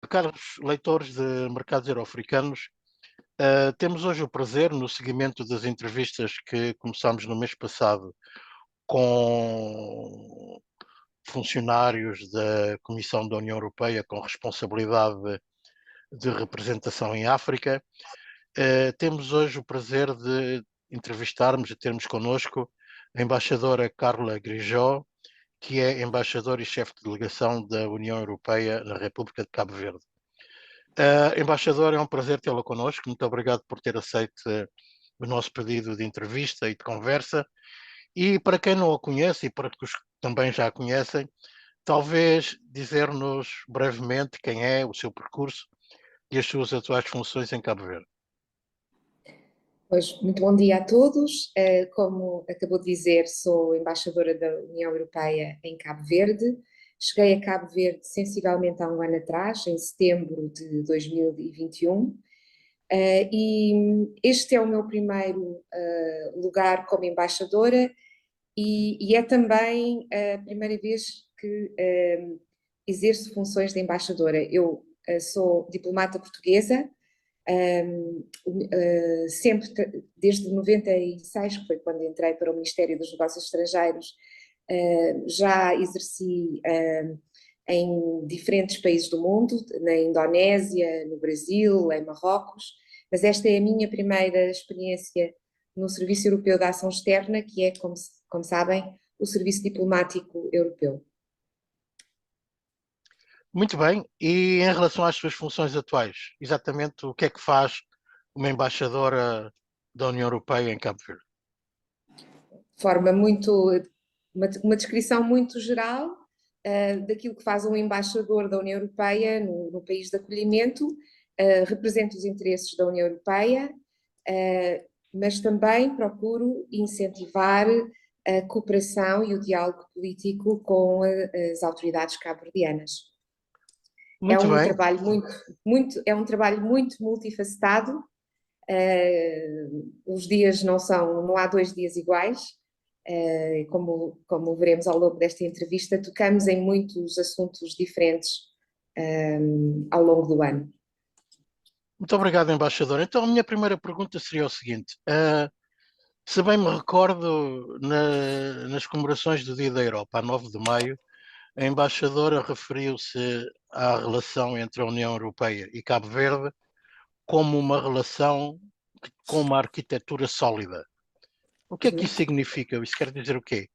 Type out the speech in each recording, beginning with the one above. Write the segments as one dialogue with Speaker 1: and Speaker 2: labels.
Speaker 1: caros leitores de mercados euro-africanos, temos hoje o prazer, no seguimento das entrevistas que começámos no mês passado com funcionários da Comissão da União Europeia com responsabilidade de representação em África, temos hoje o prazer de entrevistarmos e termos connosco a embaixadora Carla Grijó, que é embaixadora e chefe de delegação da União Europeia na República de Cabo Verde. Embaixadora, é um prazer tê-la connosco. Muito obrigado por ter aceito o nosso pedido de entrevista e de conversa. E para quem não a conhece e para os que também já a conhecem, talvez dizer-nos brevemente quem é, o seu percurso e as suas atuais funções em Cabo Verde.
Speaker 2: Pois, muito bom dia a todos. Como acabou de dizer, sou embaixadora da União Europeia em Cabo Verde. Cheguei a Cabo Verde sensivelmente há um ano atrás, em setembro de 2021. E este é o meu primeiro lugar como embaixadora e é também a primeira vez que exerço funções de embaixadora. Eu sou diplomata portuguesa, sempre, desde 96, que foi quando entrei para o Ministério dos Negócios Estrangeiros, já exerci em diferentes países do mundo, na Indonésia, no Brasil, em Marrocos, mas esta é a minha primeira experiência no Serviço Europeu de Ação Externa, que é, como sabem, o Serviço Diplomático Europeu.
Speaker 1: Muito bem, e em relação às suas funções atuais, exatamente o que é que faz uma embaixadora da União Europeia em Cabo Verde?
Speaker 2: Forma muito, uma descrição muito geral daquilo que faz um embaixador da União Europeia no país de acolhimento, representa os interesses da União Europeia, mas também procuro incentivar a cooperação e o diálogo político com as autoridades cabo-verdianas.
Speaker 1: Muito bem.
Speaker 2: É um trabalho muito multifacetado. Os dias não há 2 dias iguais. Como veremos ao longo desta entrevista, tocamos em muitos assuntos diferentes ao longo do ano.
Speaker 1: Muito obrigado, embaixador. Então, a minha primeira pergunta seria o seguinte: se bem me recordo, nas comemorações do Dia da Europa, a 9 de maio, a embaixadora referiu-se à relação entre a União Europeia e Cabo Verde como uma relação com uma arquitetura sólida. O que é que isso significa? Isso quer dizer o quê?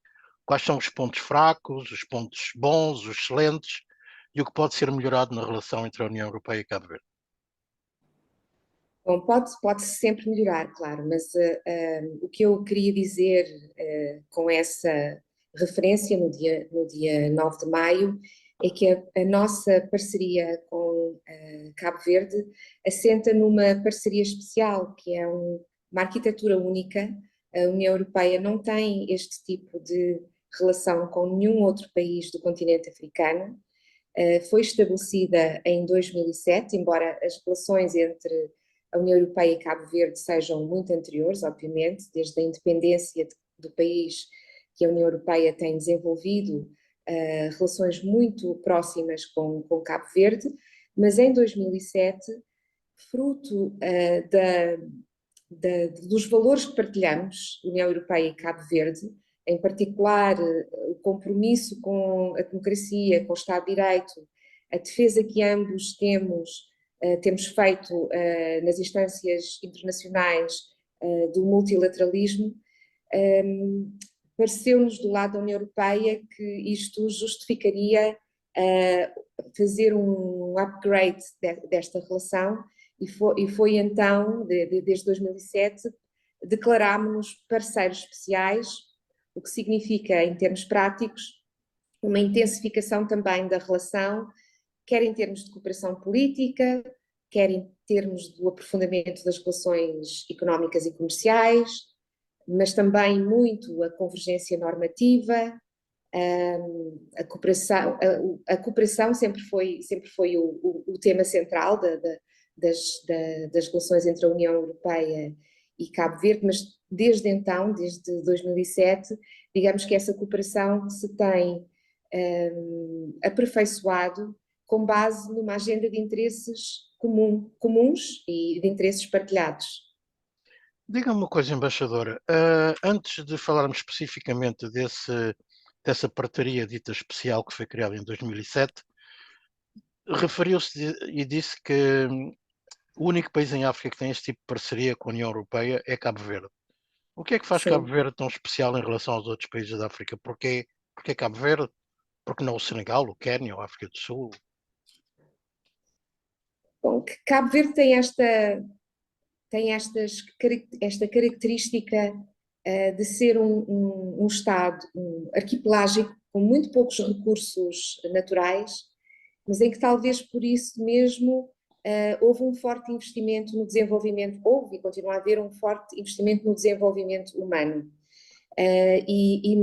Speaker 1: Quais são os pontos fracos, os pontos bons, os excelentes e o que pode ser melhorado na relação entre a União Europeia e Cabo Verde?
Speaker 2: Bom, pode-se sempre melhorar, claro, mas o que eu queria dizer com essa referência no dia 9 de maio é que a nossa parceria com Cabo Verde assenta numa parceria especial, que é uma arquitetura única. A União Europeia não tem este tipo de relação com nenhum outro país do continente africano. Foi estabelecida em 2007, embora as relações entre a União Europeia e Cabo Verde sejam muito anteriores, obviamente, desde a independência do país que a União Europeia tem desenvolvido relações muito próximas com Cabo Verde, mas em 2007, fruto dos valores que partilhamos, União Europeia e Cabo Verde, em particular o compromisso com a democracia, com o Estado de Direito, a defesa que ambos temos feito nas instâncias internacionais do multilateralismo, pareceu-nos do lado da União Europeia que isto justificaria fazer um upgrade desta relação e foi então, desde 2007, declarámos-nos parceiros especiais, o que significa, em termos práticos, uma intensificação também da relação, quer em termos de cooperação política, quer em termos do aprofundamento das relações económicas e comerciais, mas também muito a convergência normativa, a cooperação sempre foi o tema central das relações entre a União Europeia e Cabo Verde, mas desde então, desde 2007, digamos que essa cooperação se tem aperfeiçoado com base numa agenda de interesses comuns e de interesses partilhados.
Speaker 1: Diga-me uma coisa, embaixadora. Antes de falarmos especificamente dessa parceria dita especial que foi criada em 2007, referiu-se e disse que o único país em África que tem este tipo de parceria com a União Europeia é Cabo Verde. O que é que faz Cabo
Speaker 2: Sim.
Speaker 1: Verde tão especial em relação aos outros países da África? Porquê Cabo Verde? Porque não o Senegal, o Quénia, a África do Sul?
Speaker 2: Bom, que Cabo Verde tem esta característica de ser um Estado arquipelágico, com muito poucos recursos naturais, mas em que talvez por isso mesmo houve um forte investimento no desenvolvimento, houve e continua a haver um forte investimento no desenvolvimento humano e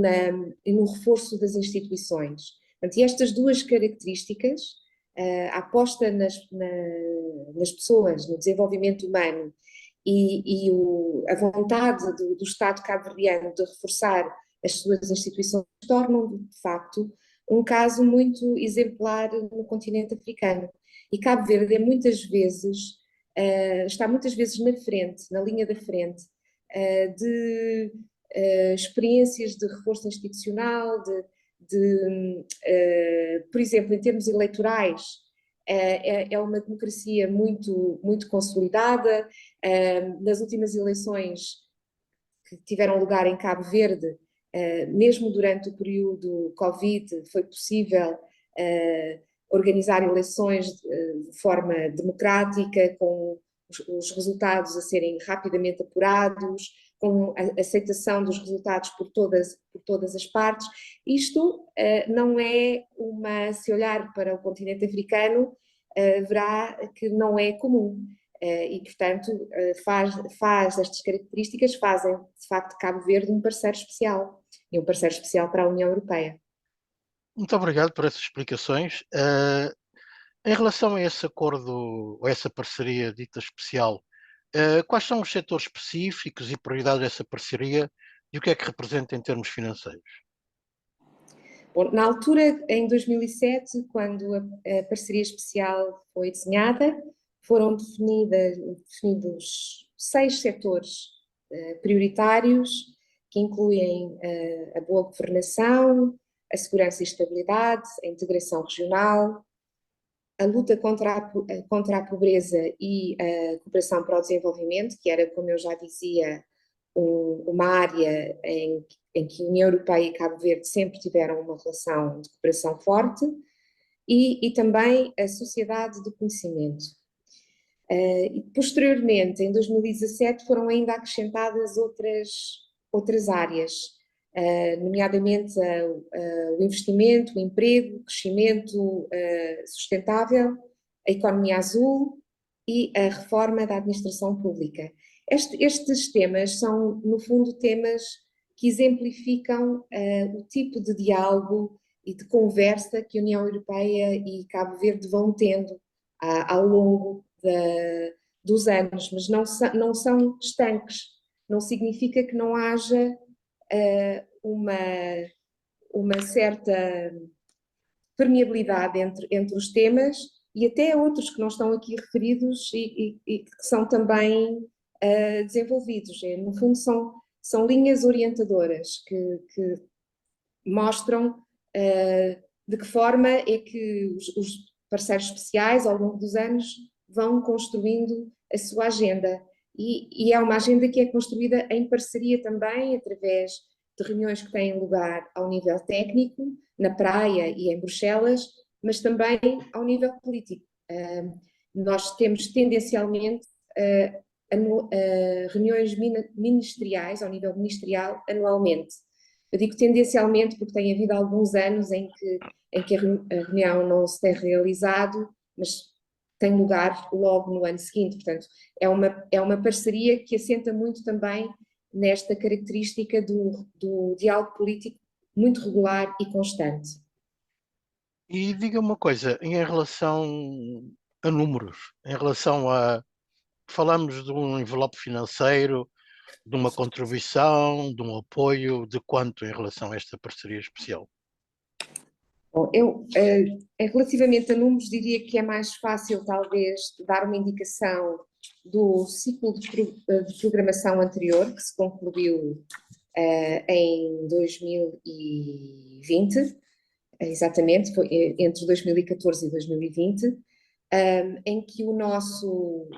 Speaker 2: no reforço das instituições. Portanto, e estas duas características, a aposta nas pessoas, no desenvolvimento humano a vontade do Estado cabo-verdiano de reforçar as suas instituições, tornam de facto um caso muito exemplar no continente africano. E Cabo Verde está muitas vezes na frente, na linha da frente, de experiências de reforço institucional, por exemplo, em termos eleitorais, é uma democracia muito consolidada. Nas últimas eleições que tiveram lugar em Cabo Verde, mesmo durante o período Covid, foi possível organizar eleições de forma democrática, com os resultados a serem rapidamente apurados, com a aceitação dos resultados por todas as partes. Isto não é se olhar para o continente africano, verá que não é comum. E, portanto, estas características fazem, de facto, Cabo Verde um parceiro especial, e um parceiro especial para a União Europeia.
Speaker 1: Muito obrigado por essas explicações. Em relação a esse acordo, ou essa parceria dita especial, quais são os setores específicos e prioridades dessa parceria e o que é que representa em termos financeiros?
Speaker 2: Bom, na altura, em 2007, quando a parceria especial foi desenhada, foram definidos 6 setores prioritários, que incluem a boa governação, a segurança e estabilidade, a integração regional, a luta contra a pobreza e a cooperação para o desenvolvimento, que era, como eu já dizia, uma área em que a União Europeia e Cabo Verde sempre tiveram uma relação de cooperação forte, e também a sociedade do conhecimento. Posteriormente, em 2017, foram ainda acrescentadas outras áreas, nomeadamente o investimento, o emprego, o crescimento sustentável, a economia azul e a reforma da administração pública. Estes temas são, no fundo, temas que exemplificam o tipo de diálogo e de conversa que a União Europeia e Cabo Verde vão tendo ao longo dos anos, mas não são estanques. Não significa que não haja uma certa permeabilidade entre os temas, e até outros que não estão aqui referidos e que são também desenvolvidos. No fundo, são linhas orientadoras que mostram de que forma é que os parceiros especiais, ao longo dos anos, vão construindo a sua agenda. E é uma agenda que é construída em parceria também, através de reuniões que têm lugar ao nível técnico, na praia e em Bruxelas, mas também ao nível político. Nós temos tendencialmente reuniões ministeriais, ao nível ministerial, anualmente. Eu digo tendencialmente porque tem havido alguns anos em que a reunião não se tem realizado, mas tem lugar logo no ano seguinte. Portanto, é uma parceria que assenta muito também nesta característica do diálogo político muito regular e constante.
Speaker 1: E diga uma coisa, em relação a números, em relação a. Falamos de um envelope financeiro, de uma contribuição, de um apoio, de quanto em relação a esta parceria especial?
Speaker 2: Bom, relativamente a números, diria que é mais fácil, talvez, dar uma indicação do ciclo de programação anterior, que se concluiu em 2020, exatamente, foi entre 2014 e 2020, em que o nosso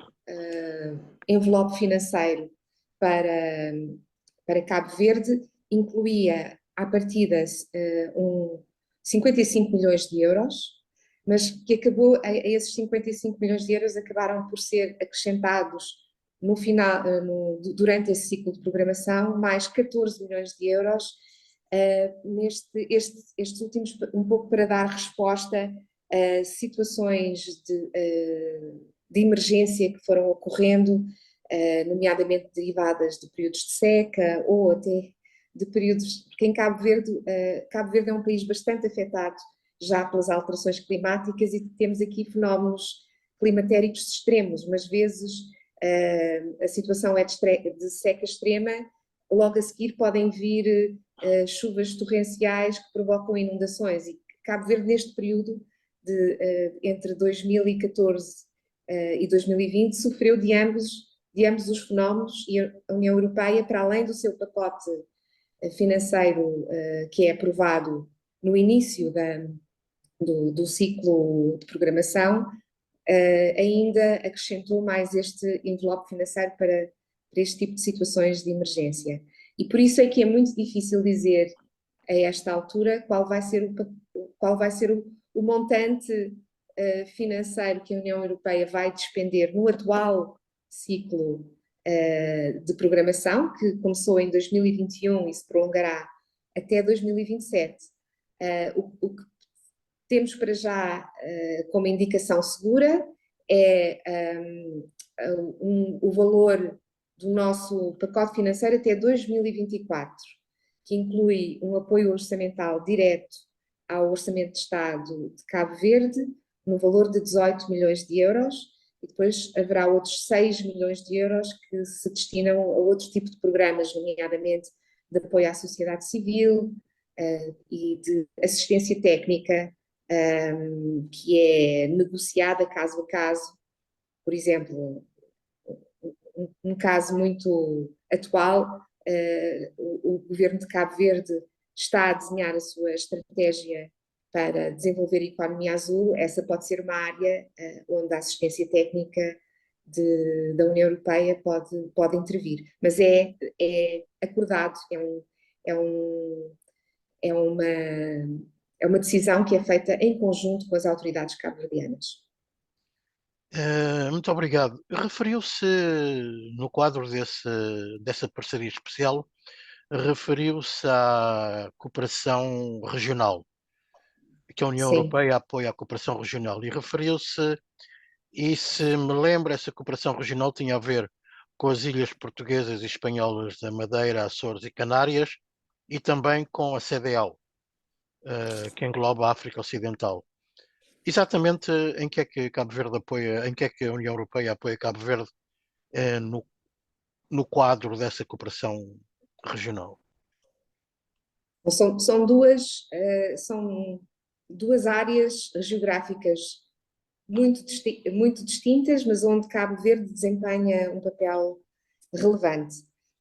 Speaker 2: envelope financeiro para Cabo Verde incluía, à partida, 55 milhões de euros, mas que acabou, a esses 55 milhões de euros acabaram por ser acrescentados no final, durante esse ciclo de programação, mais 14 milhões de euros, estes últimos, um pouco para dar resposta a situações de emergência que foram ocorrendo, nomeadamente derivadas de períodos de seca ou até de períodos, porque em Cabo Verde é um país bastante afetado já pelas alterações climáticas e temos aqui fenómenos climatéricos extremos, umas vezes a situação é de seca extrema, logo a seguir podem vir chuvas torrenciais que provocam inundações, e Cabo Verde neste período entre 2014 e 2020 sofreu de ambos os fenómenos, e a União Europeia, para além do seu pacote financeiro que é aprovado no início do ciclo de programação, ainda acrescentou mais este envelope financeiro para este tipo de situações de emergência. E por isso é que é muito difícil dizer a esta altura qual vai ser o montante financeiro que a União Europeia vai despender no atual ciclo de programação, que começou em 2021 e se prolongará até 2027. O que temos para já como indicação segura é o valor do nosso pacote financeiro até 2024, que inclui um apoio orçamental direto ao Orçamento de Estado de Cabo Verde, no valor de 18 milhões de euros, e depois haverá outros 6 milhões de euros que se destinam a outro tipo de programas, nomeadamente de apoio à sociedade civil e de assistência técnica, que é negociada caso a caso. Por exemplo, um caso muito atual, o governo de Cabo Verde está a desenhar a sua estratégia para desenvolver a economia azul. Essa pode ser uma área onde a assistência técnica da União Europeia pode intervir, mas é acordado, é uma decisão que é feita em conjunto com as autoridades cabo-verdianas.
Speaker 1: Muito obrigado. Referiu-se, no quadro dessa parceria especial, referiu-se à cooperação regional, que a União
Speaker 2: Sim.
Speaker 1: Europeia apoia a cooperação regional, e se me lembro, essa cooperação regional tinha a ver com as ilhas portuguesas e espanholas da Madeira, Açores e Canárias, e também com a CEDEAO, que engloba a África Ocidental. Exatamente em que é que Cabo Verde apoia, em que é que a União Europeia apoia Cabo Verde no quadro dessa cooperação regional?
Speaker 2: São duas áreas geográficas muito distintas, mas onde Cabo Verde desempenha um papel relevante.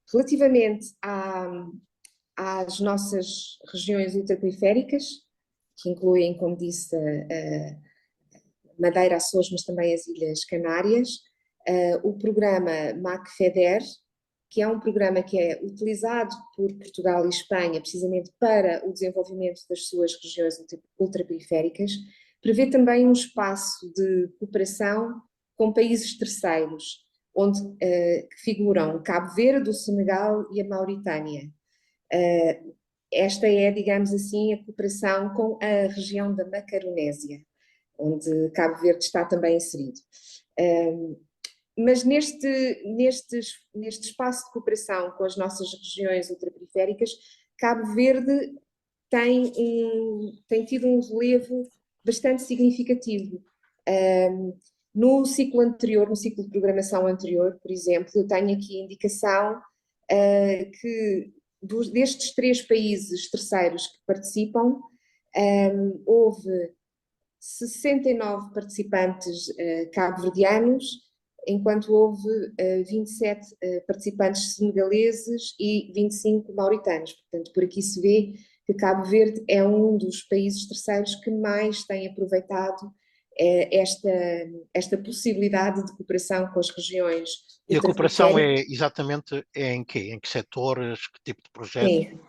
Speaker 2: Relativamente às nossas regiões ultraperiféricas, que incluem, como disse, Madeira, Açores, mas também as Ilhas Canárias, o programa MAC-FEDER, que é um programa que é utilizado por Portugal e Espanha precisamente para o desenvolvimento das suas regiões ultraperiféricas, prevê também um espaço de cooperação com países terceiros, onde figuram Cabo Verde, o Senegal e a Mauritânia. Esta é, digamos assim, a cooperação com a região da Macaronésia, onde Cabo Verde está também inserido. Mas neste espaço de cooperação com as nossas regiões ultraperiféricas, Cabo Verde tem tido um relevo bastante significativo. No ciclo anterior, no ciclo de programação anterior, por exemplo, eu tenho aqui a indicação que destes 3 países terceiros que participam, Houve 69 participantes cabo-verdianos, enquanto houve 27 participantes senegaleses e 25 mauritanos. Portanto, por aqui se vê que Cabo Verde é um dos países terceiros que mais tem aproveitado esta possibilidade de cooperação com as regiões
Speaker 1: E a cooperação é
Speaker 2: ultraperiféricas.
Speaker 1: exatamente em quê? Em que setores? Que tipo de projetos?
Speaker 2: Sim.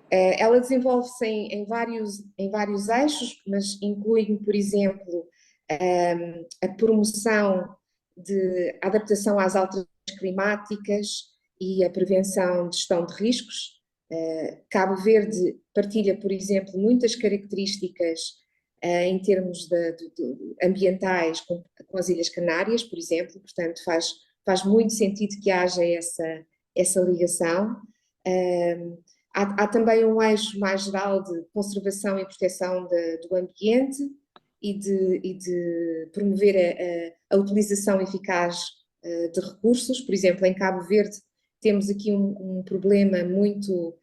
Speaker 2: Ela desenvolve-se em vários eixos, mas inclui, por exemplo, a promoção de adaptação às alterações climáticas e a prevenção de gestão de riscos. Cabo Verde partilha, por exemplo, muitas características em termos de ambientais com as Ilhas Canárias, por exemplo, portanto faz muito sentido que haja essa ligação. Há também um eixo mais geral de conservação e proteção do ambiente e de promover a utilização eficaz de recursos. Por exemplo, em Cabo Verde temos aqui um problema muito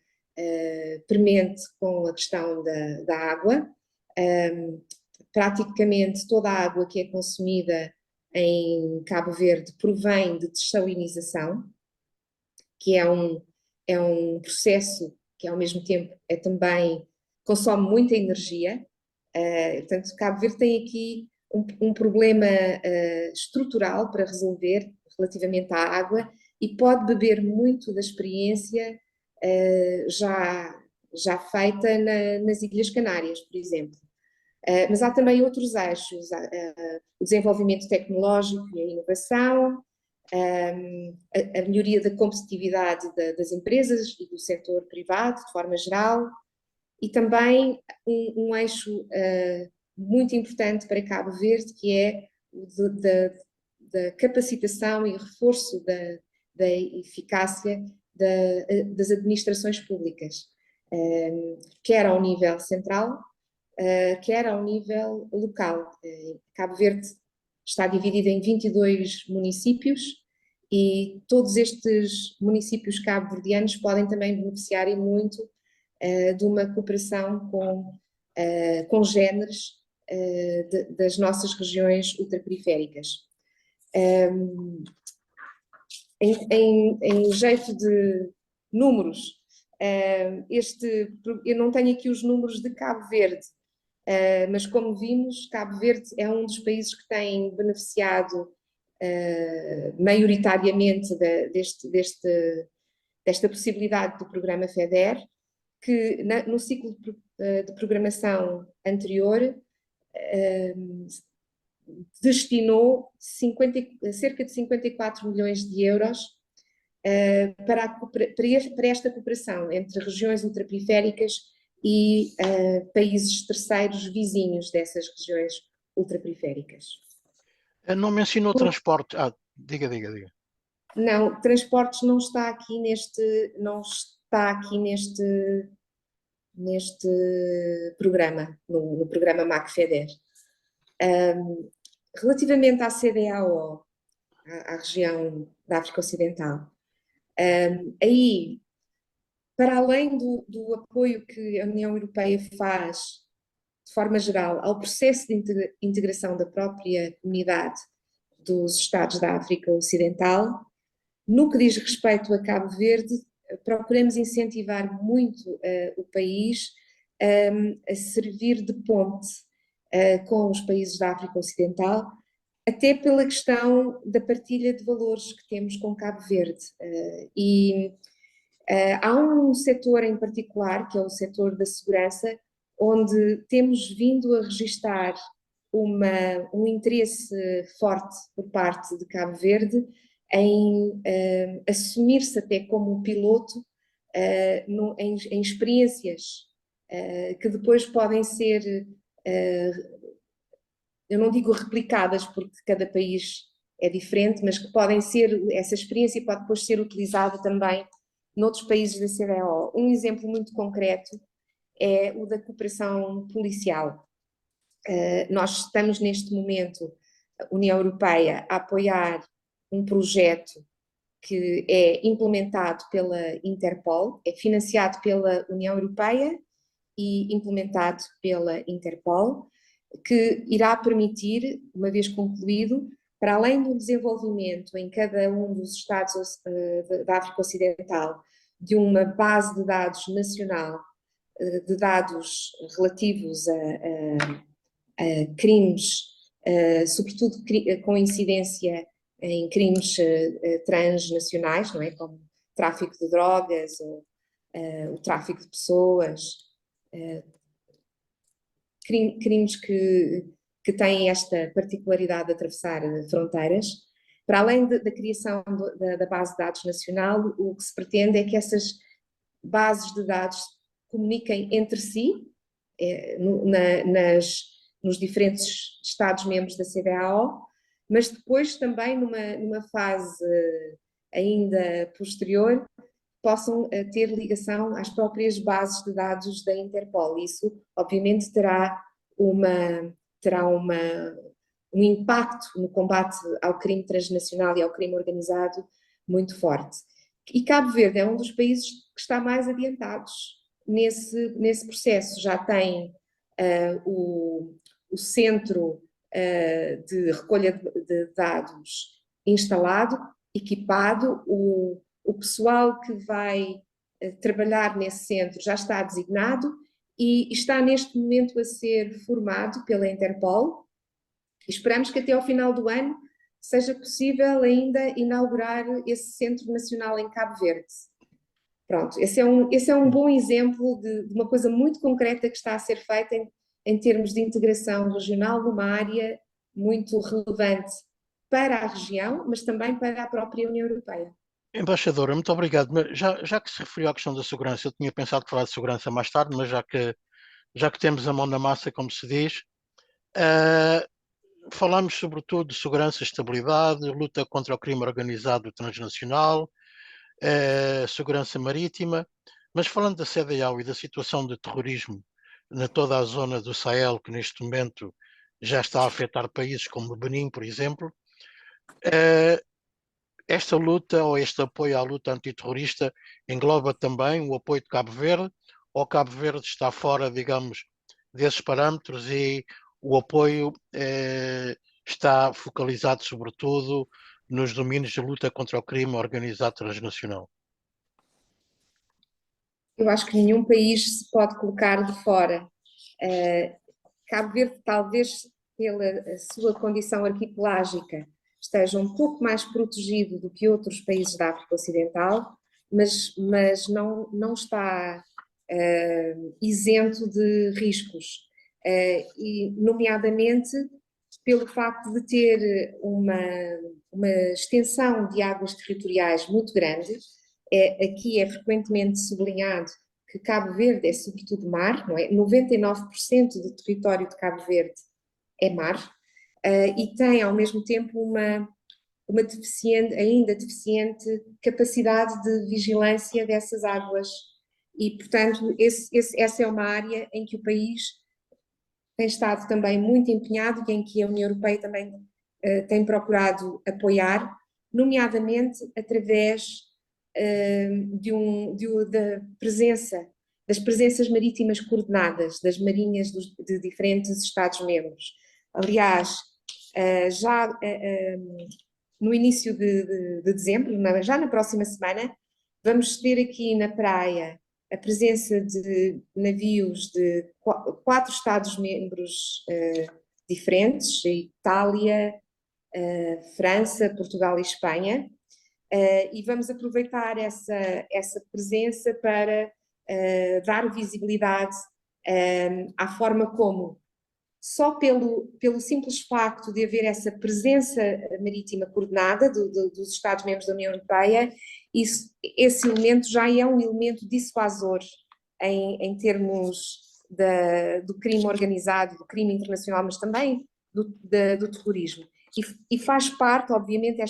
Speaker 2: premente com a questão da água. Praticamente toda a água que é consumida em Cabo Verde provém de dessalinização, que é um processo que ao mesmo tempo também consome muita energia. Portanto, Cabo Verde tem aqui um problema estrutural para resolver relativamente à água e pode beber muito da experiência já feita nas Ilhas Canárias, por exemplo. Mas há também outros eixos, o desenvolvimento tecnológico e a inovação, a melhoria da competitividade das empresas e do setor privado, de forma geral, e também um eixo muito importante para Cabo Verde, que é o da capacitação e reforço da eficácia das administrações públicas, quer ao nível central, quer ao nível local. Cabo Verde está dividido em 22 municípios e todos estes municípios cabo-verdianos podem também beneficiar e muito de uma cooperação com congêneres das nossas regiões ultraperiféricas. Em jeito de números, eu não tenho aqui os números de Cabo Verde, mas como vimos, Cabo Verde é um dos países que tem beneficiado maioritariamente desta possibilidade do programa FEDER, que no ciclo de programação anterior destinou cerca de 54 milhões de euros para esta cooperação entre regiões ultraperiféricas e países terceiros vizinhos dessas regiões ultraperiféricas.
Speaker 1: Não mencionou transporte. Diga.
Speaker 2: Não, transportes não está aqui neste programa, no programa MAC-FEDER. Relativamente à CEDEAO, à região da África Ocidental, aí, para além do apoio que a União Europeia faz, de forma geral, ao processo de integração da própria comunidade dos Estados da África Ocidental, no que diz respeito a Cabo Verde, procuramos incentivar muito o país a servir de ponte com os países da África Ocidental, até pela questão da partilha de valores que temos com Cabo Verde. Há um setor em particular, que é o setor da segurança, onde temos vindo a registar um interesse forte por parte de Cabo Verde em assumir-se até como piloto em experiências que depois podem ser, eu não digo replicadas porque cada país é diferente, mas que podem ser, essa experiência pode depois ser utilizada também noutros países da CEDEAO. Um exemplo muito concreto é o da cooperação policial. Nós estamos neste momento, a União Europeia, a apoiar um projeto que é implementado pela Interpol, é financiado pela União Europeia e implementado pela Interpol, que irá permitir, uma vez concluído, para além do desenvolvimento em cada um dos estados da África Ocidental de uma base de dados nacional, de dados relativos a crimes, sobretudo com incidência em crimes transnacionais, não é? Como tráfico de drogas ou o tráfico de pessoas, crimes que têm esta particularidade de atravessar fronteiras. Para além da criação da base de dados nacional, o que se pretende é que essas bases de dados comuniquem entre si, nos diferentes Estados-membros da CEDEAO, mas depois também numa fase ainda posterior, possam ter ligação às próprias bases de dados da Interpol. Isso, obviamente, terá um impacto no combate ao crime transnacional e ao crime organizado muito forte. E Cabo Verde é um dos países que está mais adiantados nesse processo. Já tem o centro de recolha de dados instalado, equipado, o pessoal que vai trabalhar nesse centro já está designado e está neste momento a ser formado pela Interpol. Esperamos que até ao final do ano seja possível ainda inaugurar esse Centro Nacional em Cabo Verde. Pronto, esse é um bom exemplo de uma coisa muito concreta que está a ser feita em termos de integração regional numa área muito relevante para a região, mas também para a própria União Europeia.
Speaker 1: Embaixadora, muito obrigado. Mas já que se referiu à questão da segurança, eu tinha pensado falar de segurança mais tarde, mas já que temos a mão na massa, como se diz, falamos sobretudo de segurança, estabilidade, luta contra o crime organizado transnacional, segurança marítima, mas falando da CEDEAO e da situação de terrorismo na toda a zona do Sahel, que neste momento já está a afetar países como o Benin, por exemplo, esta luta ou este apoio à luta antiterrorista engloba também o apoio de Cabo Verde, ou Cabo Verde está fora, digamos, desses parâmetros e o apoio está focalizado sobretudo nos domínios de luta contra o crime organizado transnacional?
Speaker 2: Eu acho que nenhum país se pode colocar de fora. Cabo Verde, talvez pela sua condição arquipelágica, esteja um pouco mais protegido do que outros países da África Ocidental, mas não está isento de riscos, e nomeadamente pelo facto de ter uma extensão de águas territoriais muito grande. Aqui é frequentemente sublinhado que Cabo Verde é sobretudo mar, não é? 99% do território de Cabo Verde é mar, e tem ao mesmo tempo uma ainda deficiente capacidade de vigilância dessas águas e, portanto, essa é uma área em que o país tem estado também muito empenhado e em que a União Europeia também tem procurado apoiar, nomeadamente através das presenças marítimas coordenadas das marinhas de diferentes Estados-membros. Aliás, já no início de dezembro, já na próxima semana, vamos ter aqui na praia a presença de navios de 4 Estados-membros diferentes: Itália, França, Portugal e Espanha. E vamos aproveitar essa presença para dar visibilidade à forma como, só pelo simples facto de haver essa presença marítima coordenada dos Estados-membros da União Europeia, esse elemento já é um elemento dissuasor em termos do crime organizado, do crime internacional, mas também do terrorismo. E faz parte, obviamente,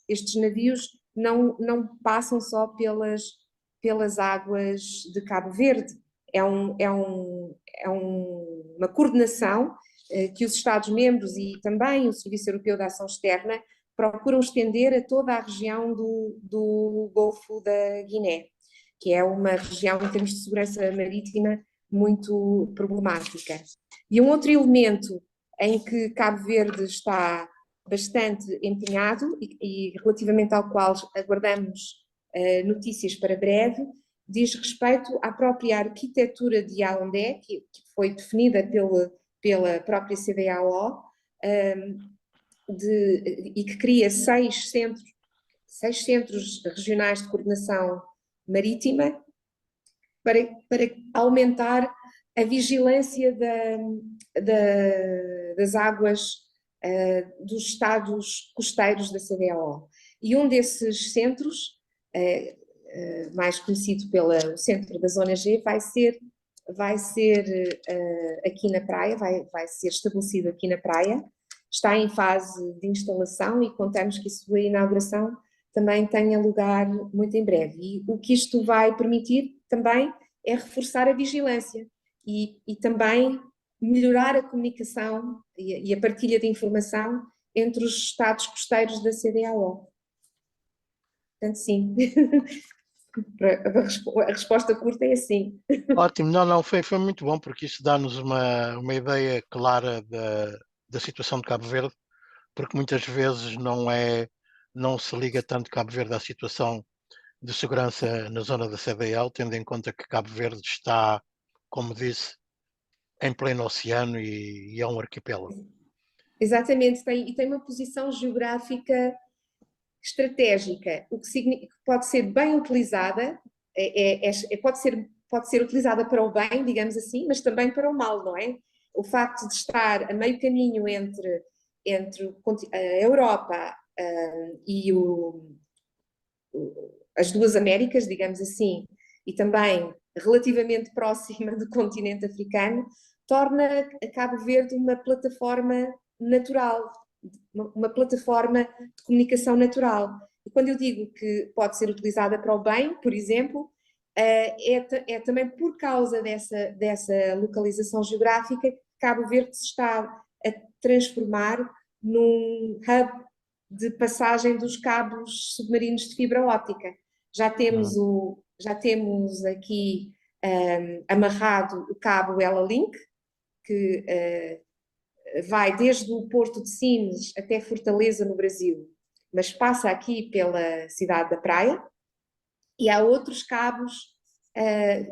Speaker 2: estes navios não passam só pelas águas de Cabo Verde. É uma coordenação que os Estados-membros e também o Serviço Europeu de Ação Externa procuram estender a toda a região do Golfo da Guiné. que é uma região em termos de segurança marítima muito problemática. E um outro elemento em que Cabo Verde está bastante empenhado e relativamente ao qual aguardamos notícias para breve, diz respeito à própria arquitetura de Yaoundé, que foi definida pela própria CDAO, e que cria seis centros regionais de coordenação marítima para aumentar a vigilância das águas dos estados costeiros da CDAO. E um desses centros, mais conhecido pelo Centro da Zona G, vai ser aqui na praia, vai ser estabelecido aqui na praia. Está em fase de instalação e contamos que a sua inauguração também tenha lugar muito em breve. E o que isto vai permitir também é reforçar a vigilância e também melhorar a comunicação e a partilha de informação entre os estados costeiros da CDAO. Portanto, sim. A resposta curta é sim.
Speaker 1: Ótimo, não, foi muito bom, porque isso dá-nos uma ideia clara da situação de Cabo Verde, porque muitas vezes não se liga tanto Cabo Verde à situação de segurança na zona da CDL, tendo em conta que Cabo Verde está, como disse, em pleno oceano e é um arquipélago.
Speaker 2: Exatamente, tem uma posição geográfica estratégica, o que pode ser bem utilizada, pode ser utilizada para o bem, digamos assim, mas também para o mal, não é? O facto de estar a meio caminho entre a Europa e as duas Américas, digamos assim, e também relativamente próxima do continente africano, torna Cabo Verde uma plataforma natural, uma plataforma de comunicação natural. E quando eu digo que pode ser utilizada para o bem, por exemplo, é também por causa dessa localização geográfica que Cabo Verde se está a transformar num hub de passagem dos cabos submarinos de fibra óptica. Já temos aqui amarrado o cabo Ela Link, que vai desde o Porto de Sines até Fortaleza, no Brasil, mas passa aqui pela cidade da Praia, e há outros cabos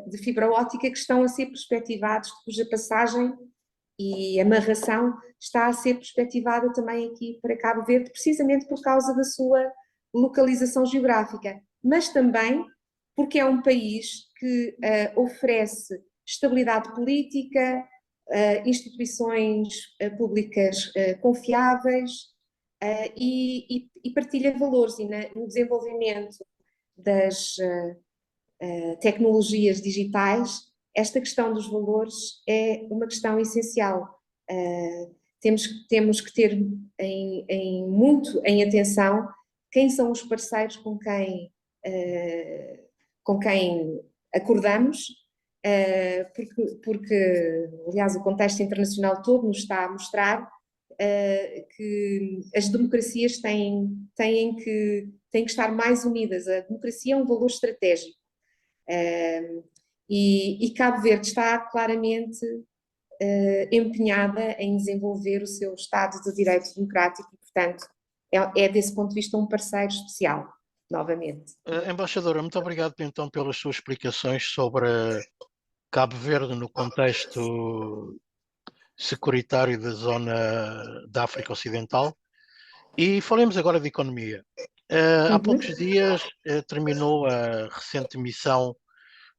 Speaker 2: de fibra óptica que estão a ser perspectivados, cuja passagem e amarração está a ser perspectivada também aqui para Cabo Verde, precisamente por causa da sua localização geográfica, mas também porque é um país que oferece estabilidade política, instituições públicas confiáveis e partilha valores, e no desenvolvimento das tecnologias digitais, esta questão dos valores é uma questão essencial. Temos que ter muito em atenção quem são os parceiros com quem acordamos, porque, aliás, o contexto internacional todo nos está a mostrar que as democracias têm que estar mais unidas. A democracia é um valor estratégico. E Cabo Verde está claramente empenhada em desenvolver o seu Estado de Direito Democrático, e, portanto, é desse ponto de vista um parceiro especial, novamente.
Speaker 1: Embaixadora, muito obrigado então pelas suas explicações sobre Cabo Verde no contexto securitário da zona da África Ocidental. E falemos agora de economia. Há poucos dias terminou a recente missão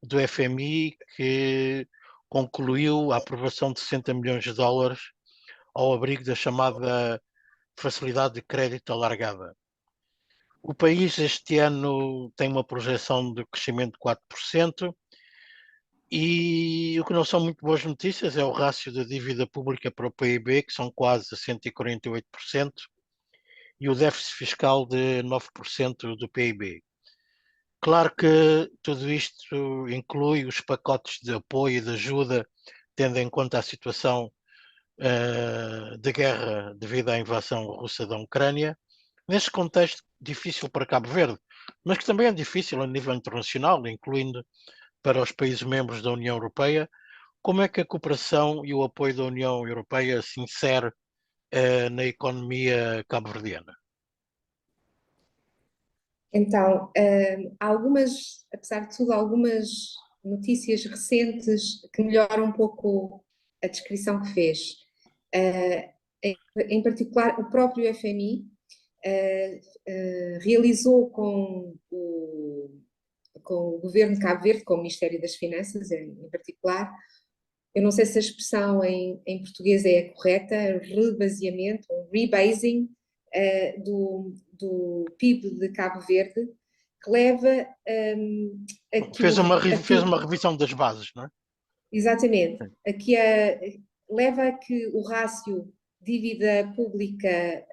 Speaker 1: do FMI, que concluiu a aprovação de 60 milhões de dólares ao abrigo da chamada Facilidade de Crédito Alargada. O país este ano tem uma projeção de crescimento de 4%, e o que não são muito boas notícias é o rácio da dívida pública para o PIB, que são quase 148%, e o déficit fiscal de 9% do PIB. Claro que tudo isto inclui os pacotes de apoio e de ajuda, tendo em conta a situação de guerra devido à invasão russa da Ucrânia. Neste contexto difícil para Cabo Verde, mas que também é difícil a nível internacional, incluindo para os países membros da União Europeia. Como é que a cooperação e o apoio da União Europeia se insere na economia cabo-verdiana?
Speaker 2: Então, há algumas, apesar de tudo, algumas notícias recentes que melhoram um pouco a descrição que fez. Em particular, o próprio FMI realizou com o governo de Cabo Verde, com o Ministério das Finanças em particular, eu não sei se a expressão em português é correta, rebaseamento, ou rebasing do PIB de Cabo Verde, que leva
Speaker 1: Fez uma revisão das bases, não é?
Speaker 2: exatamente, leva a que o rácio dívida pública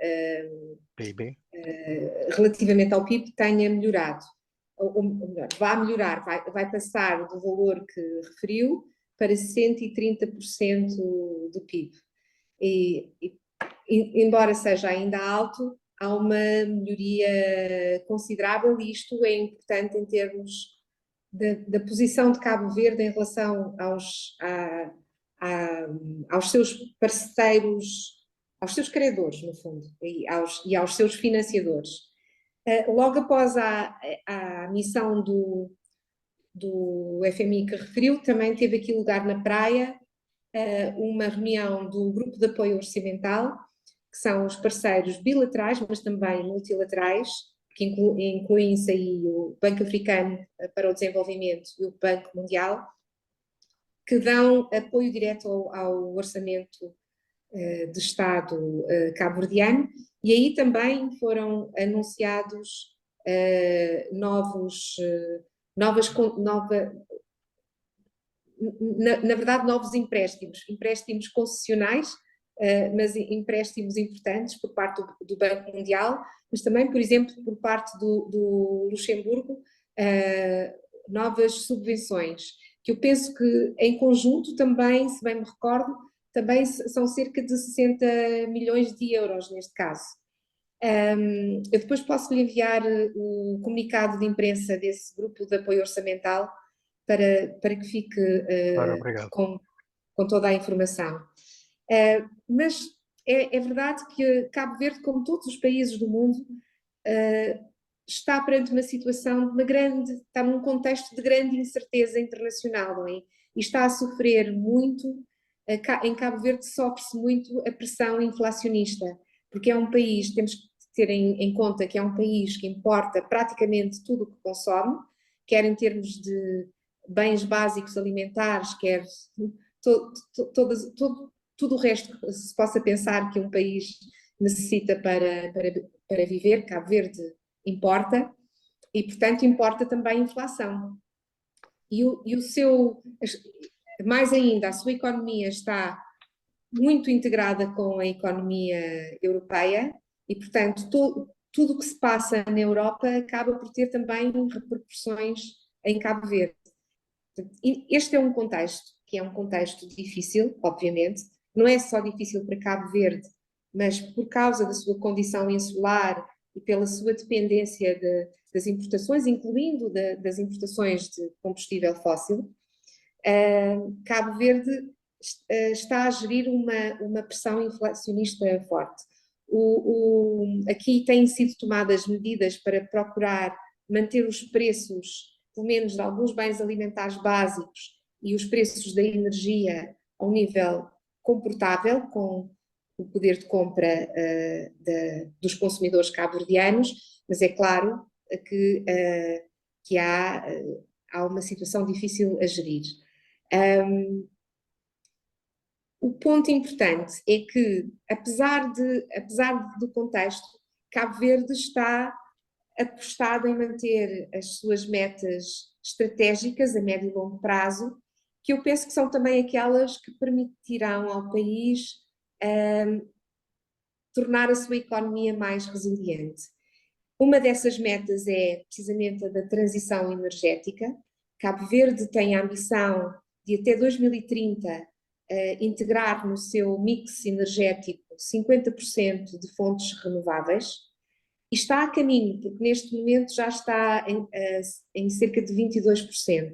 Speaker 1: PIB.
Speaker 2: relativamente ao PIB tenha melhorado, ou melhor, vai melhorar, vai passar do valor que referiu para 130% do PIB. Embora seja ainda alto, há uma melhoria considerável e isto é importante em termos da posição de Cabo Verde em relação aos seus parceiros, aos seus credores, no fundo, e aos seus financiadores. Logo após a missão do FMI que referiu, também teve aqui lugar na praia uma reunião do Grupo de Apoio Orçamental, que são os parceiros bilaterais, mas também multilaterais, que incluem-se aí o Banco Africano para o Desenvolvimento e o Banco Mundial, que dão apoio direto ao orçamento de Estado cabo-verdiano, e aí também foram anunciados na verdade, novos empréstimos concessionais, mas empréstimos importantes por parte do Banco Mundial, mas também, por exemplo, por parte do Luxemburgo, novas subvenções, que eu penso que em conjunto também, se bem me recordo, também são cerca de 60 milhões de euros neste caso. Eu depois posso lhe enviar o comunicado de imprensa desse grupo de apoio orçamental para que fique com toda a informação. Mas é verdade que Cabo Verde, como todos os países do mundo, está perante uma situação está num contexto de grande incerteza internacional, não é? E está a sofrer muito, em Cabo Verde sofre-se muito a pressão inflacionista, porque é um país, temos que ter em conta que é um país que importa praticamente tudo o que consome, quer em termos de bens básicos alimentares, quer tudo o resto que se possa pensar que um país necessita para viver. Cabo Verde importa e, portanto, importa também a inflação. Mais ainda, a sua economia está muito integrada com a economia europeia e, portanto, tudo o que se passa na Europa acaba por ter também repercussões em Cabo Verde. Este é um contexto que é um contexto difícil, obviamente, não é só difícil para Cabo Verde, mas por causa da sua condição insular e pela sua dependência das importações, incluindo das importações de combustível fóssil, Cabo Verde está a gerir uma pressão inflacionista forte. Aqui têm sido tomadas medidas para procurar manter os preços, pelo menos de alguns bens alimentares básicos, e os preços da energia a um nível comportável, com o poder de compra dos consumidores cabo-verdianos, mas é claro que há uma situação difícil a gerir. O ponto importante é que, apesar do contexto, Cabo Verde está apostado em manter as suas metas estratégicas a médio e longo prazo, que eu penso que são também aquelas que permitirão ao país tornar a sua economia mais resiliente. Uma dessas metas é precisamente a da transição energética. Cabo Verde tem a ambição de até 2030 integrar no seu mix energético 50% de fontes renováveis. E está a caminho, porque neste momento já está em cerca de 22%.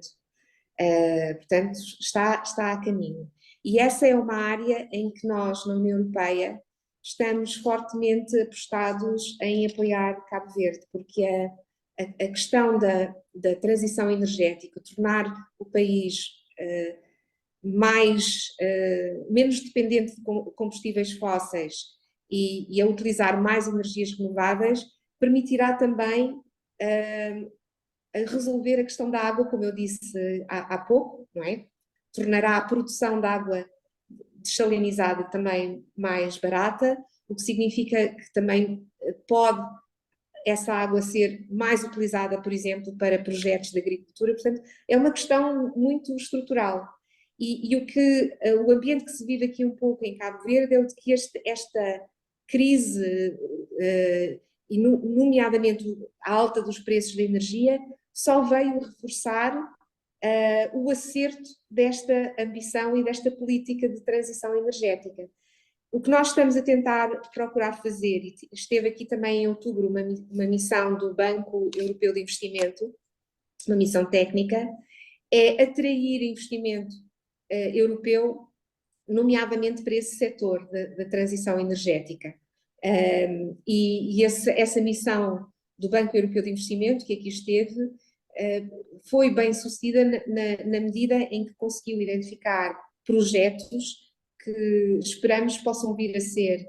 Speaker 2: Portanto, está a caminho. E essa é uma área em que nós, na União Europeia, estamos fortemente apostados em apoiar Cabo Verde, porque a questão da transição energética, tornar o país menos dependente de combustíveis fósseis e a utilizar mais energias renováveis, permitirá também resolver a questão da água, como eu disse há pouco, não é? Tornará a produção de água dessalinizada também mais barata, o que significa que também pode essa água ser mais utilizada, por exemplo, para projetos de agricultura. Portanto, é uma questão muito estrutural. E o ambiente que se vive aqui um pouco em Cabo Verde é o de que esta crise, e nomeadamente a alta dos preços da energia, só veio reforçar o acerto desta ambição e desta política de transição energética. O que nós estamos a tentar procurar fazer, e esteve aqui também em outubro uma missão do Banco Europeu de Investimento, uma missão técnica, é atrair investimento europeu, nomeadamente para esse setor da transição energética. Essa missão do Banco Europeu de Investimento, que aqui esteve, foi bem sucedida na medida em que conseguiu identificar projetos que esperamos possam vir a ser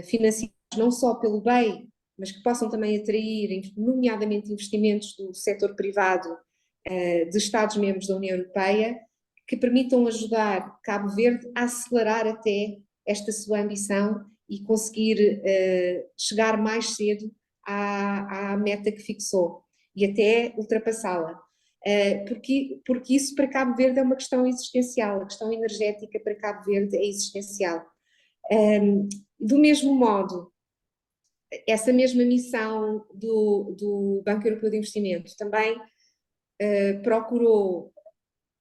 Speaker 2: financiados não só pelo BEI, mas que possam também atrair, nomeadamente, investimentos do setor privado de Estados-membros da União Europeia, que permitam ajudar Cabo Verde a acelerar até esta sua ambição e conseguir chegar mais cedo à meta que fixou e até ultrapassá-la. Porque isso para Cabo Verde é uma questão existencial, a questão energética para Cabo Verde é existencial. Do mesmo modo, essa mesma missão do Banco Europeu de Investimento também procurou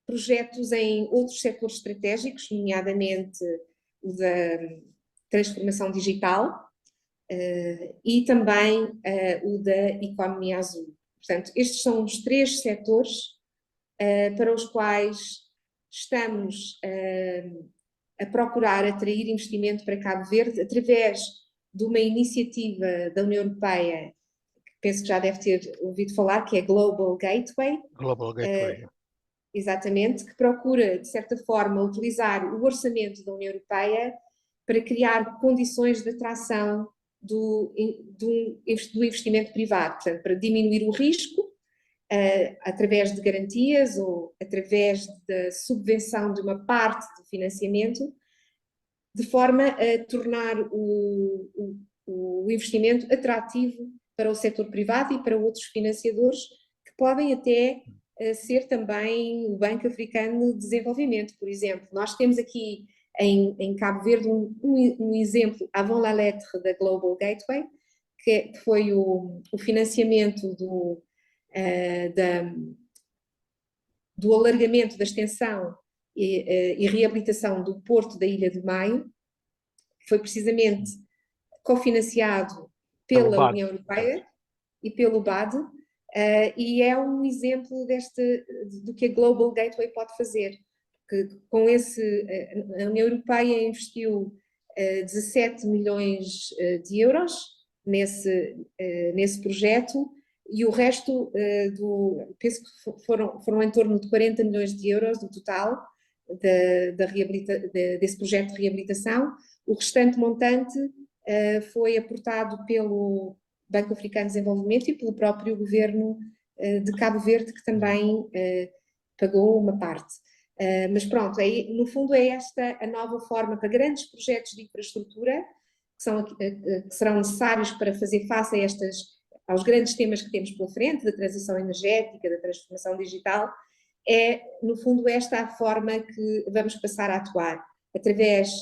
Speaker 2: projetos em outros setores estratégicos, nomeadamente o da transformação digital e também o da economia azul. Portanto, estes são os 3 setores para os quais estamos a procurar atrair investimento para Cabo Verde através de uma iniciativa da União Europeia, que penso que já deve ter ouvido falar, que é Global Gateway.
Speaker 1: Global Gateway.
Speaker 2: Exatamente, que procura, de certa forma, utilizar o orçamento da União Europeia para criar condições de atração do investimento privado, portanto, para diminuir o risco através de garantias ou através da subvenção de uma parte do financiamento, de forma a tornar o investimento atrativo para o setor privado e para outros financiadores que podem até ser também o Banco Africano de Desenvolvimento, por exemplo. Nós temos aqui em Cabo Verde um exemplo avant la lettre da Global Gateway, que foi o financiamento do alargamento da extensão e reabilitação do Porto da Ilha do Maio, que foi precisamente cofinanciado pela União Europeia e pelo BAD, e é um exemplo do que a Global Gateway pode fazer. Porque a União Europeia investiu 17 milhões de euros nesse projeto, e o resto, penso que foram em torno de 40 milhões de euros no total desse projeto de reabilitação. O restante montante foi aportado pelo Banco Africano de Desenvolvimento e pelo próprio governo de Cabo Verde, que também pagou uma parte. Mas pronto, no fundo é esta a nova forma para grandes projetos de infraestrutura que serão necessários para fazer face aos grandes temas que temos pela frente, da transição energética, da transformação digital. No fundo, esta a forma que vamos passar a atuar, através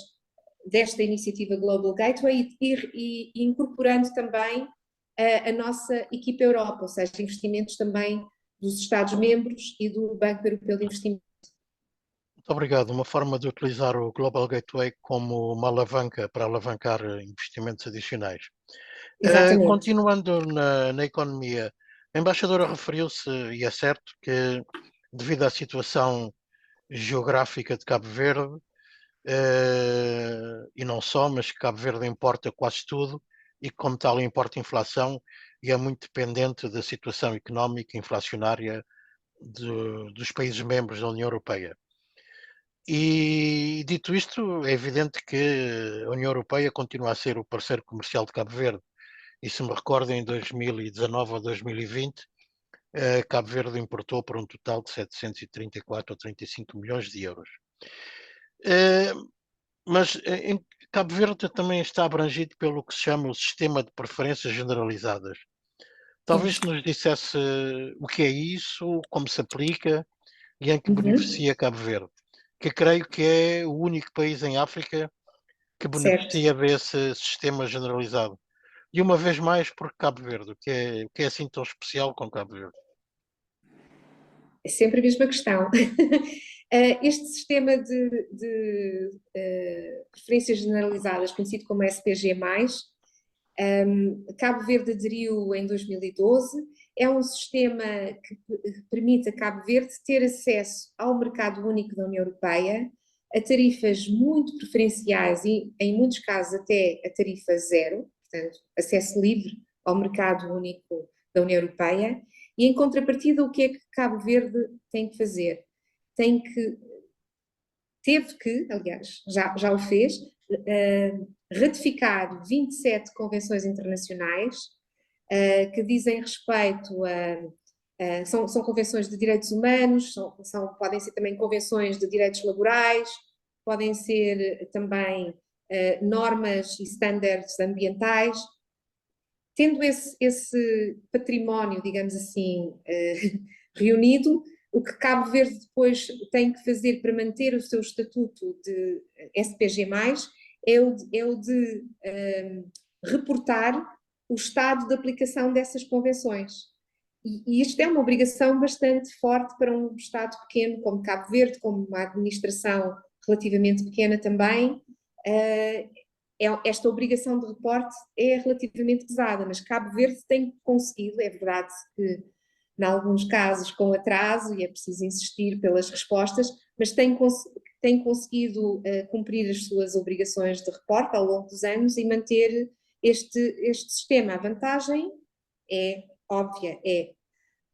Speaker 2: desta iniciativa Global Gateway e incorporando também a nossa equipa Europa, ou seja, investimentos também dos Estados-membros e do Banco Europeu de Investimento.
Speaker 1: Muito obrigado. Uma forma de utilizar o Global Gateway como uma alavanca para alavancar investimentos adicionais.
Speaker 2: Exatamente.
Speaker 1: Continuando na economia, a embaixadora referiu-se, e é certo, que devido à situação geográfica de Cabo Verde, e não só, mas que Cabo Verde importa quase tudo e, como tal, importa inflação e é muito dependente da situação económica inflacionária dos países membros da União Europeia. E, dito isto, é evidente que a União Europeia continua a ser o parceiro comercial de Cabo Verde. E se me recordo, em 2019 ou 2020, Cabo Verde importou por um total de 734 ou 35 milhões de euros. Eh, Mas em Cabo Verde também está abrangido pelo que se chama o sistema de preferências generalizadas.
Speaker 2: Sim.
Speaker 1: Talvez nos dissesse o que é isso, como se aplica e em que
Speaker 2: Uhum.
Speaker 1: beneficia Cabo Verde, que creio que é o único país em África que
Speaker 2: Certo.
Speaker 1: beneficia desse sistema generalizado. E uma vez mais, por Cabo Verde, o que é assim tão especial com Cabo Verde?
Speaker 2: É sempre a mesma questão. Este sistema de preferências generalizadas, conhecido como SPG+, Cabo Verde aderiu em 2012, é um sistema que permite a Cabo Verde ter acesso ao mercado único da União Europeia, a tarifas muito preferenciais e, em muitos casos, até a tarifa zero, portanto, acesso livre ao mercado único da União Europeia. E, em contrapartida, o que é que Cabo Verde tem que fazer? Teve que, aliás, já o fez, ratificar 27 convenções internacionais que dizem respeito são convenções de direitos humanos, podem ser também convenções de direitos laborais, podem ser também normas e estándares ambientais. Tendo esse património, digamos assim, reunido, o que Cabo Verde depois tem que fazer para manter o seu estatuto de SPG+, é o de reportar o estado de aplicação dessas convenções. E isto é uma obrigação bastante forte para um Estado pequeno como Cabo Verde, como uma administração relativamente pequena também. Esta obrigação de reporte é relativamente pesada, mas Cabo Verde tem conseguido, é verdade que em alguns casos com atraso, e é preciso insistir pelas respostas, mas tem conseguido cumprir as suas obrigações de reporte ao longo dos anos e manter este sistema. A vantagem é óbvia, é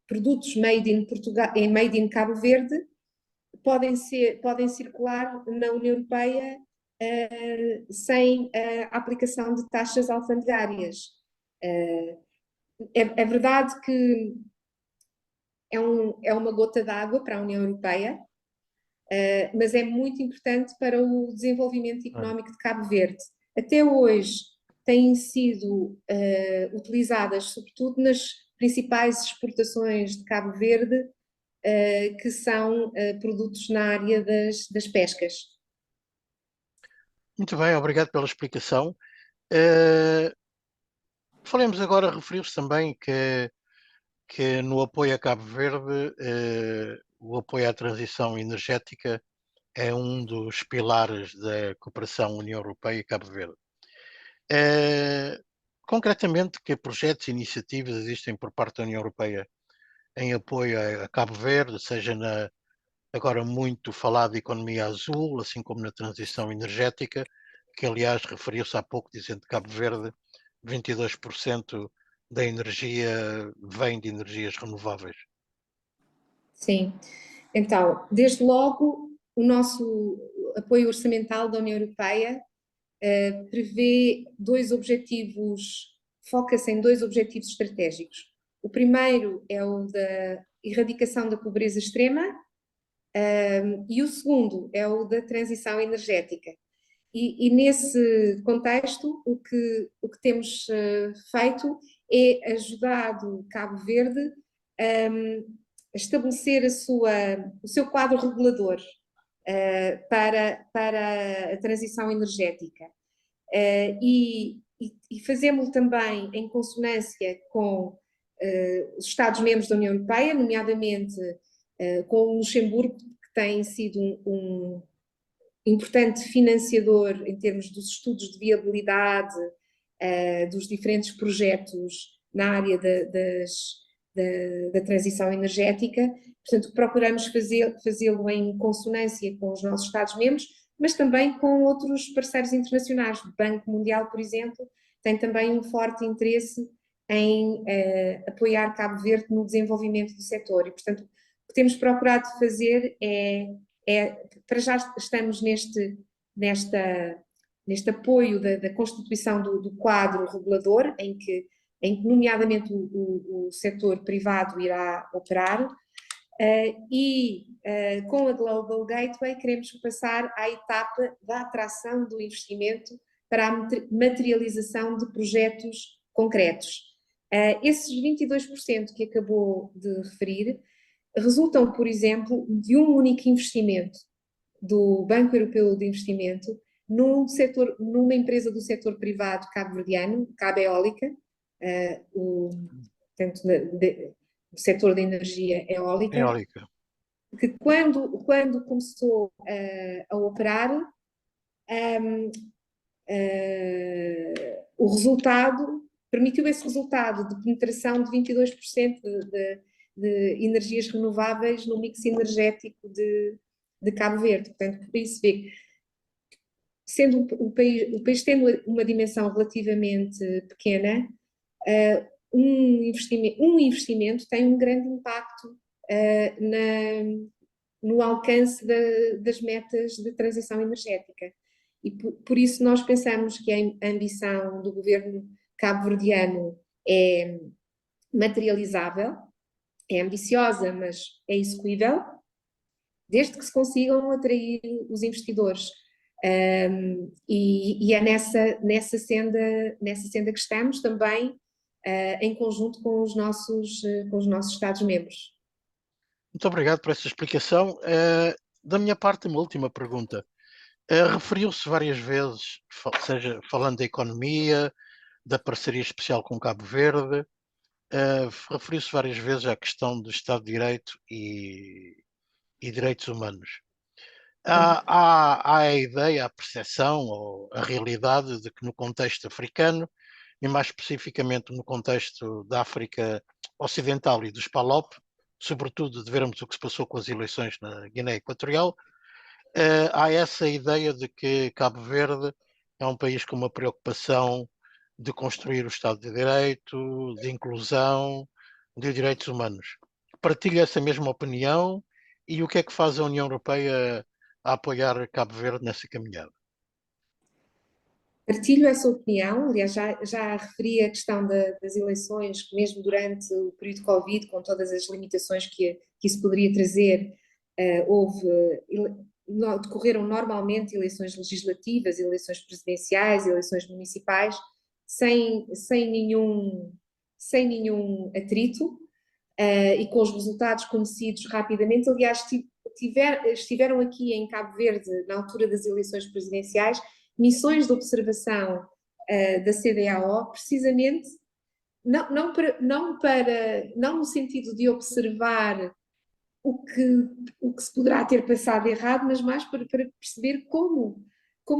Speaker 2: produtos made in Portugal, made in Cabo Verde podem circular na União Europeia sem a aplicação de taxas alfandegárias. É verdade que é uma gota d'água para a União Europeia, mas é muito importante para o desenvolvimento económico de Cabo Verde. Até hoje têm sido utilizadas, sobretudo nas principais exportações de Cabo Verde, que são produtos na área das pescas.
Speaker 1: Muito bem, obrigado pela explicação. Eh, Falemos agora, referiu-se também que no apoio a Cabo Verde, o apoio à transição energética é um dos pilares da cooperação União Europeia e Cabo Verde. Eh, Concretamente, que projetos e iniciativas existem por parte da União Europeia em apoio a Cabo Verde, seja na agora muito falada economia azul, assim como na transição energética, que aliás referiu-se há pouco, dizendo que Cabo Verde, 22% da energia vem de energias renováveis.
Speaker 2: Sim. Então, desde logo, o nosso apoio orçamental da União Europeia prevê dois objetivos, foca-se em dois objetivos estratégicos. O primeiro é o da erradicação da pobreza extrema, e o segundo é o da transição energética. E nesse contexto, o que temos feito é ajudado Cabo Verde a estabelecer o seu quadro regulador para a transição energética. E fazemos-lo também em consonância com os Estados-membros da União Europeia, nomeadamente com o Luxemburgo, que tem sido um importante financiador em termos dos estudos de viabilidade dos diferentes projetos na área da transição energética. Portanto, procuramos fazê-lo em consonância com os nossos Estados-membros, mas também com outros parceiros internacionais. O Banco Mundial, por exemplo, tem também um forte interesse em apoiar Cabo Verde no desenvolvimento do setor. E, portanto, o que temos procurado fazer para já estamos neste apoio da constituição do quadro regulador, em que nomeadamente o setor privado irá operar, com a Global Gateway queremos passar à etapa da atração do investimento para a materialização de projetos concretos. Esses 22% que acabou de referir resultam, por exemplo, de um único investimento do Banco Europeu de Investimento numa empresa do setor privado cabo-verdiano, Cabo Eólica, portanto, do setor da energia eólica, que quando começou a operar, o resultado permitiu esse resultado de penetração de 22% de energias renováveis no mix energético de Cabo Verde. Portanto, por isso vê, sendo o país tendo uma dimensão relativamente pequena, um investimento tem um grande impacto no alcance das metas de transição energética. E por isso nós pensamos que a ambição do governo cabo-verdiano é materializável, é ambiciosa, mas é execuível, desde que se consigam atrair os investidores. E é nessa senda que estamos também, em conjunto com os nossos Estados-membros.
Speaker 1: Muito obrigado por essa explicação. Da minha parte, uma última pergunta. Referiu-se várias vezes, seja falando da economia, da parceria especial com Cabo Verde, referiu-se várias vezes à questão do Estado de Direito e direitos humanos. Há a ideia, a percepção ou a realidade de que no contexto africano, e mais especificamente no contexto da África Ocidental e dos PALOP, sobretudo de vermos o que se passou com as eleições na Guiné Equatorial, há essa ideia de que Cabo Verde é um país com uma preocupação de construir o Estado de Direito, de inclusão, de direitos humanos. Partilha essa mesma opinião e o que é que faz a União Europeia a apoiar Cabo Verde nessa caminhada?
Speaker 2: Partilho essa opinião, aliás, já referi a questão das eleições, que mesmo durante o período de Covid, com todas as limitações que isso poderia trazer, decorreram normalmente eleições legislativas, eleições presidenciais, eleições municipais, sem nenhum atrito, e com os resultados conhecidos rapidamente. Aliás, estiveram aqui em Cabo Verde, na altura das eleições presidenciais, missões de observação da CEDEAO, precisamente não no sentido de observar o que se poderá ter passado errado, mas mais para perceber como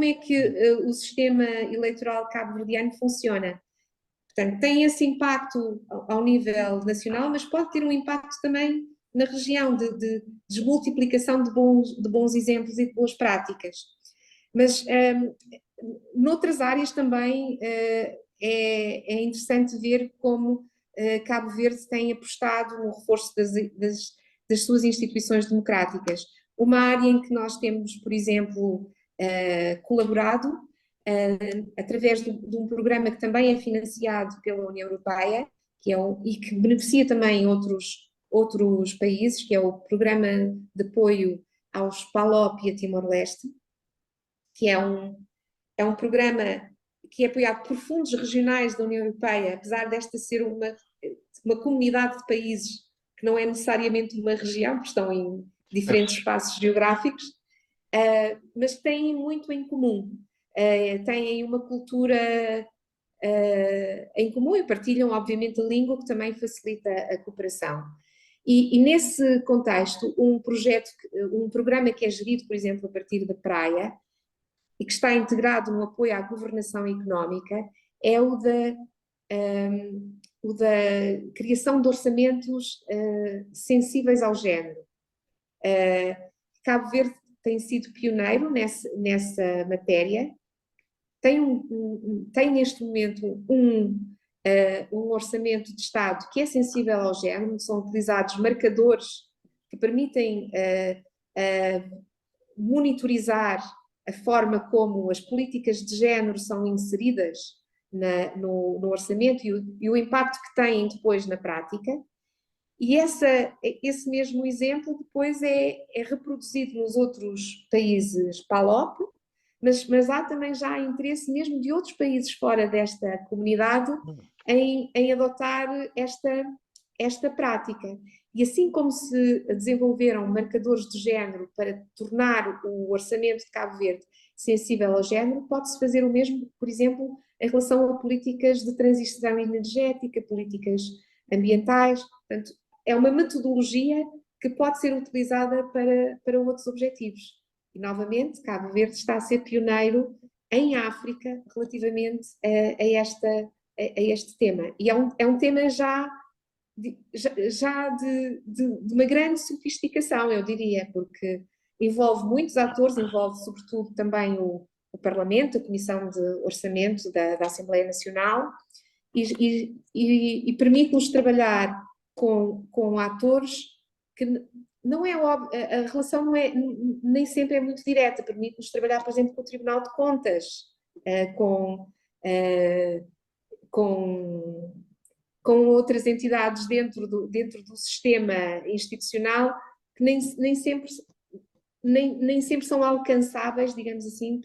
Speaker 2: é que o sistema eleitoral cabo-verdiano funciona. Portanto, tem esse impacto ao nível nacional, mas pode ter um impacto também na região de desmultiplicação de bons exemplos e de boas práticas. Mas noutras áreas também é interessante ver como Cabo Verde tem apostado no reforço das suas instituições democráticas. Uma área em que nós temos, por exemplo, colaborado através de um programa que também é financiado pela União Europeia, e que beneficia também outros países, que é o Programa de Apoio aos PALOP e a Timor-Leste, que é um programa que é apoiado por fundos regionais da União Europeia, apesar desta ser uma comunidade de países que não é necessariamente uma região, porque estão em diferentes espaços geográficos, mas têm muito em comum. Têm uma cultura em comum e partilham, obviamente, a língua, que também facilita a cooperação. E nesse contexto, um programa que é gerido, por exemplo, a partir da praia, e que está integrado no apoio à governação económica, é o da criação de orçamentos sensíveis ao género. Cabo Verde tem sido pioneiro nessa matéria, tem neste momento um orçamento de Estado que é sensível ao género, são utilizados marcadores que permitem monitorizar a forma como as políticas de género são inseridas no orçamento e o impacto que têm depois na prática. E esse mesmo exemplo depois é reproduzido nos outros países PALOP, mas há também já interesse mesmo de outros países fora desta comunidade em adotar esta prática. E assim como se desenvolveram marcadores de género para tornar o orçamento de Cabo Verde sensível ao género, pode-se fazer o mesmo, por exemplo, em relação a políticas de transição energética, políticas ambientais. Portanto, é uma metodologia que pode ser utilizada para outros objetivos. E, novamente, Cabo Verde está a ser pioneiro em África relativamente a este tema. E é um tema já de uma grande sofisticação, eu diria, porque envolve muitos atores, envolve sobretudo também o Parlamento, a Comissão de Orçamento da Assembleia Nacional, e permite-nos trabalhar com atores que não é óbvio, a relação não é, nem sempre é muito direta, permite-nos trabalhar, por exemplo, com o Tribunal de Contas, com outras entidades dentro do sistema institucional que nem sempre são alcançáveis, digamos assim,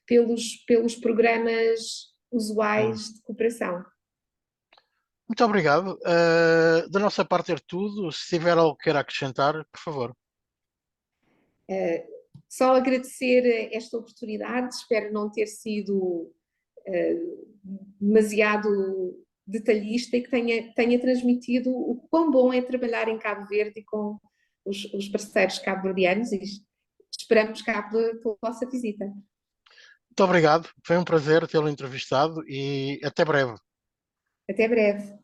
Speaker 2: pelos programas usuais de cooperação.
Speaker 1: Muito obrigado. Da nossa parte é tudo. Se tiver algo que queira acrescentar, por favor.
Speaker 2: Só agradecer esta oportunidade, espero não ter sido demasiado detalhista e que tenha transmitido o quão bom é trabalhar em Cabo Verde e com os parceiros cabo-verdianos, e esperamos cá pela vossa visita.
Speaker 1: Muito obrigado, foi um prazer tê-lo entrevistado e até breve.
Speaker 2: Até breve.